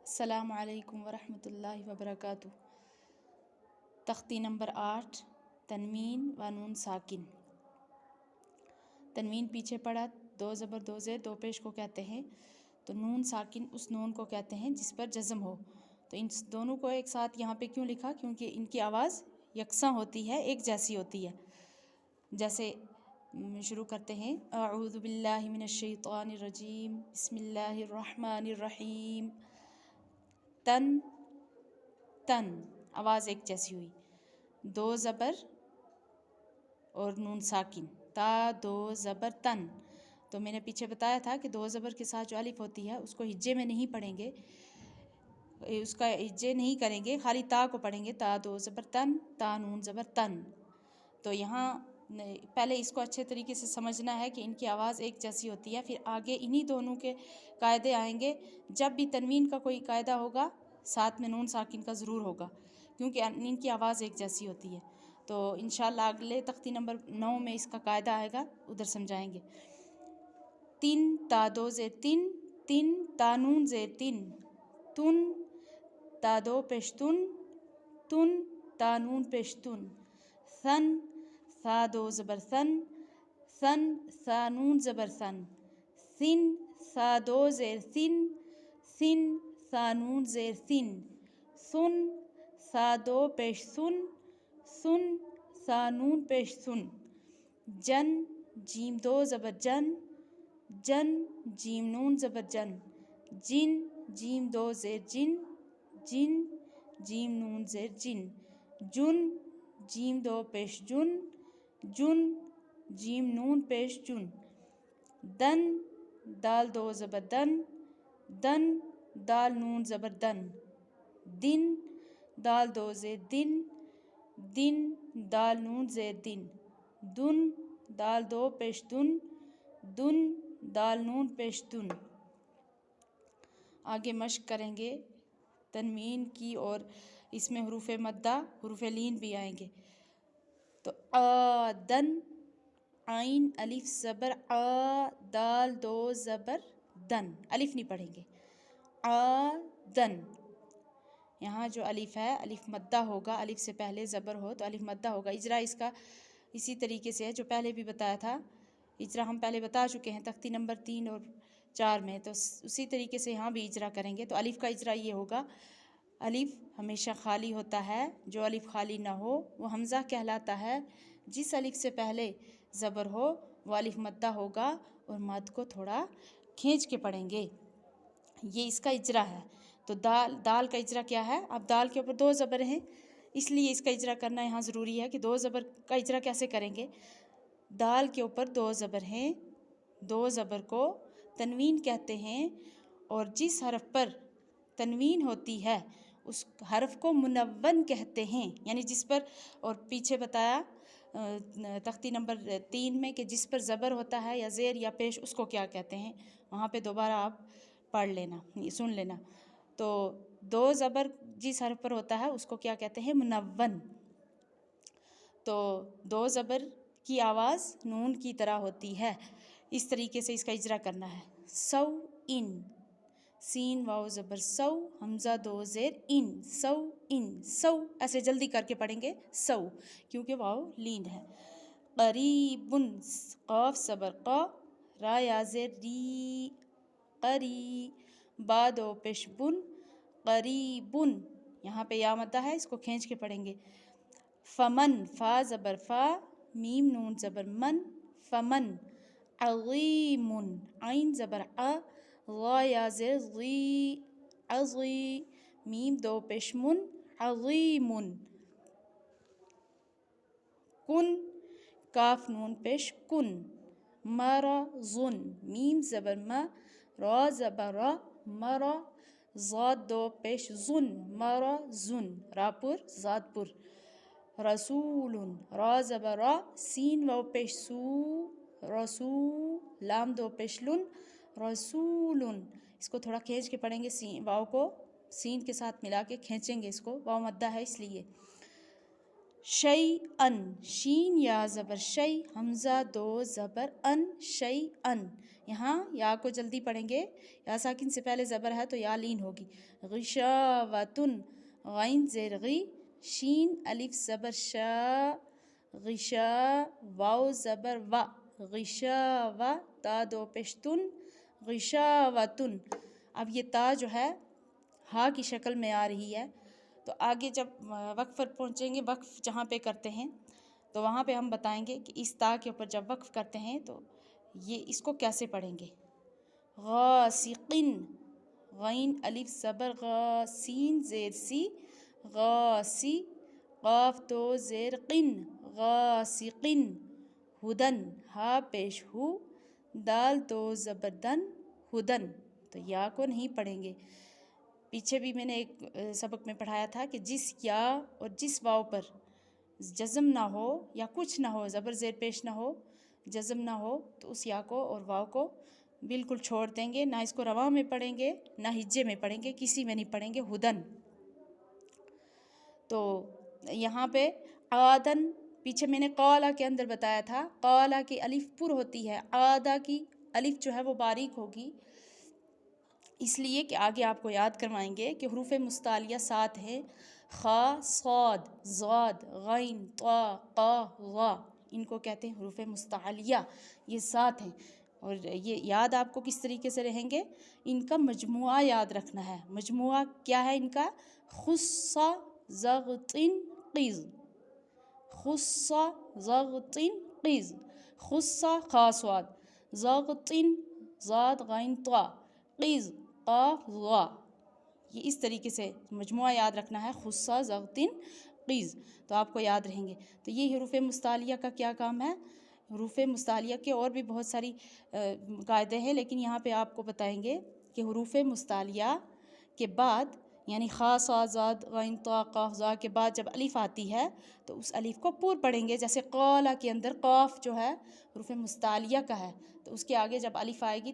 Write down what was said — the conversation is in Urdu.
السلام علیکم ورحمۃ اللہ وبرکاتہ۔ تختی نمبر 8، تنوین و نون ساکن۔ تنوین پیچھے پڑا، دو زبر دو زیر دو پیش کو کہتے ہیں، تو نون ساکن اس نون کو کہتے ہیں جس پر جزم ہو۔ تو ان دونوں کو ایک ساتھ یہاں پہ کیوں لکھا؟ کیونکہ ان کی آواز یکساں ہوتی ہے، ایک جیسی ہوتی ہے۔ جیسے شروع کرتے ہیں، اعوذ باللہ من الشیطان الرجیم، بسم اللہ الرحمن الرحیم۔ تن تن آواز ایک جیسی ہوئی، دو زبر اور نون ساکن، تا دو زبر تن۔ تو میں نے پیچھے بتایا تھا کہ دو زبر کے ساتھ جو الف ہوتی ہے اس کو ہجے میں نہیں پڑھیں گے، اس کا ہجے نہیں کریں گے، خالی تا کو پڑھیں گے، تا دو زبر تن، تا نون زبر تن۔ تو یہاں پہلے اس کو اچھے طریقے سے سمجھنا ہے کہ ان کی آواز ایک جیسی ہوتی ہے، پھر آگے انہی دونوں کے قاعدے آئیں گے۔ جب بھی تنوین کا کوئی قاعدہ ہوگا ساتھ میں نون ساکن کا ضرور ہوگا، کیونکہ ان کی آواز ایک جیسی ہوتی ہے۔ تو انشاءاللہ اگلے تختی نمبر 9 میں اس کا قاعدہ آئے گا، ادھر سمجھائیں گے۔ تن تا دو زیر تن، تن تا نون زیر تن، تن تا دو پیش تن، تن تا نون پیش تن، ثن ثا دو زبر ثن، ثن ثا نون زبر ثن، ثن ثا دو زیر ثن، ثن ثا نون زیر ثن، ثن ثا دو پیش ثن، ثن ثا نون پیش ثن۔ جن جیم دو زبر جن، جن جیم نون زبر جن، جن جیم دو زیر جن، جن جیم نون زیر جن۔ جن جیم دو پیش جن، جن جیم نون پیش جن۔ دن دال دو زبر دن، دن دال نون زبر دن۔ دن دال دو زیر دن، دن دال نون زیر دن۔ دن دال دو پیش دن، دن دال نون پیش دن۔ آگے مشق کریں گے تنوین کی، اور اس میں حروف مدہ حروف لین بھی آئیں گے۔ تو آدن، عین الف زبر آ، دال دو زبر دن، الف نہیں پڑھیں گے، آدن۔ یہاں جو الف ہے الف مدہ ہوگا، الف سے پہلے زبر ہو تو الف مدہ ہوگا۔ اجرا اس کا اسی طریقے سے ہے جو پہلے بھی بتایا تھا، اجرا ہم پہلے بتا چکے ہیں تختی نمبر 3 اور 4 میں، تو اسی طریقے سے یہاں بھی اجرا کریں گے۔ تو الف کا اجرا یہ ہوگا، الف ہمیشہ خالی ہوتا ہے، جو الف خالی نہ ہو وہ حمزہ کہلاتا ہے۔ جس الف سے پہلے زبر ہو وہ الف مدہ ہوگا، اور مد کو تھوڑا کھینچ کے پڑھیں گے، یہ اس کا اجرا ہے۔ تو دال کا اجرا کیا ہے؟ اب دال کے اوپر دو زبر ہیں، اس لیے اس کا اجرا کرنا یہاں ضروری ہے کہ دو زبر کا اجرا کیسے کریں گے۔ دال کے اوپر دو زبر ہیں، دو زبر کو تنوین کہتے ہیں، اور جس حرف پر تنوین ہوتی ہے اس حرف کو منون کہتے ہیں، یعنی جس پر، اور پیچھے بتایا تختی نمبر 3 میں کہ جس پر زبر ہوتا ہے یا زیر یا پیش اس کو کیا کہتے ہیں، وہاں پہ دوبارہ آپ پڑھ لینا، سن لینا۔ تو دو زبر جس حرف پر ہوتا ہے اس کو کیا کہتے ہیں؟ منون۔ تو دو زبر کی آواز نون کی طرح ہوتی ہے، اس طریقے سے اس کا اجرا کرنا ہے۔ سو ان، سین واو زبر سو، حمزہ دو زیر ان، سو ان، سو ایسے جلدی کر کے پڑھیں گے، سو، کیونکہ واو لین ہے۔ قریبن، قاف زبر قا، را یا زیر ری، قری، با دو پیش بن، قریبن، یہاں پہ یا مدہ ہے، اس کو کھینچ کے پڑھیں گے۔ فمن، فا زبر فا، میم نون زبر من، فمن۔ عظیم، عین زبر آ، غا یا زیر غی، عظی، میم دو پیش من، عظیم۔ کن، کاف نون پیش کن، مرضن، میم زبر ما، را زبر را، مرا، زاد دو پیش زن، مرضن، را پر زاد پر۔ رسول، را زبر را، سین واو پیش سو، رسو، لام دو پیش لن، رسول۔ اس کو تھوڑا کھینچ کے پڑھیں گے، واو کو سین کے ساتھ ملا کے کھینچیں گے، اس کو واو مدہ ہے اس لیے۔ شیئن، شین یا زبر شی، حمزہ دو زبر ان، شیئن. یہاں یا کو جلدی پڑھیں گے، یا ساکن سے پہلے زبر ہے تو یا لین ہوگی. غشاوتن، غین زیر غی، شین الف زبر شا، غشا، واو زبر و، غشاوہ، تا دو پشتن، غشاوتن. اب یہ تا جو ہے ہا کی شکل میں آ رہی ہے، تو آگے جب وقف پر پہنچیں گے، وقف جہاں پہ کرتے ہیں تو وہاں پہ ہم بتائیں گے کہ اس تا کے اوپر جب وقف کرتے ہیں تو یہ اس کو کیسے پڑھیں گے. غاسقن، غین الف زبر غا، سین زیر سی، غاسی، قاف دو زیر قن، غاسقن. ہدن، ہا پیش ہو، دال دو زبر دن، ہدن. تو یا کو نہیں پڑھیں گے. پیچھے بھی میں نے ایک سبق میں پڑھایا تھا کہ جس یا اور جس واو پر جزم نہ ہو یا کچھ نہ ہو، زبر زیر پیش نہ ہو، جزم نہ ہو، تو اس یا کو اور واو کو بالکل چھوڑ دیں گے. نہ اس کو رواں میں پڑھیں گے، نہ ہجے میں پڑھیں گے، کسی میں نہیں پڑھیں گے. ہدن. تو یہاں پہ آدن، پیچھے میں نے قالا کے اندر بتایا تھا، قالا کی الف پر ہوتی ہے، آدھا کی الف جو ہے وہ باریک ہوگی، اس لیے کہ آگے آپ کو یاد کروائیں گے کہ حروف مستعلیہ 7 ہیں. خا، صاد، ضاد، غین، طا، قاف، غا، ان کو کہتے ہیں حروف مستعلیہ. یہ 7 ہیں. اور یہ یاد آپ کو کس طریقے سے رہیں گے، ان کا مجموعہ یاد رکھنا ہے. مجموعہ کیا ہے ان کا؟ خص، ضغطن، قز، خص، ضغطن، قز، خص، خا صاد، ضغطن، ضاد غین طا، قز، قاف غا. یہ اس طریقے سے مجموعہ یاد رکھنا ہے، خص، ضغطن، قز. تو آپ کو یاد رہیں گے. تو یہ حروف مستعلیہ کا کیا کام ہے. حروف مستعلیہ کے اور بھی بہت ساری قاعدے ہیں، لیکن یہاں پہ آپ کو بتائیں گے کہ حروف مستعلیہ کے بعد یعنی خا، صاد، ضاد، غین، طا، قاف، ضا کے بعد جب الف آتی ہے تو اس الف کو پور پڑھیں گے. جیسے قالا کے اندر قاف جو ہے حروف مستعلیہ کا ہے، تو اس کے آگے جب الف آئے گی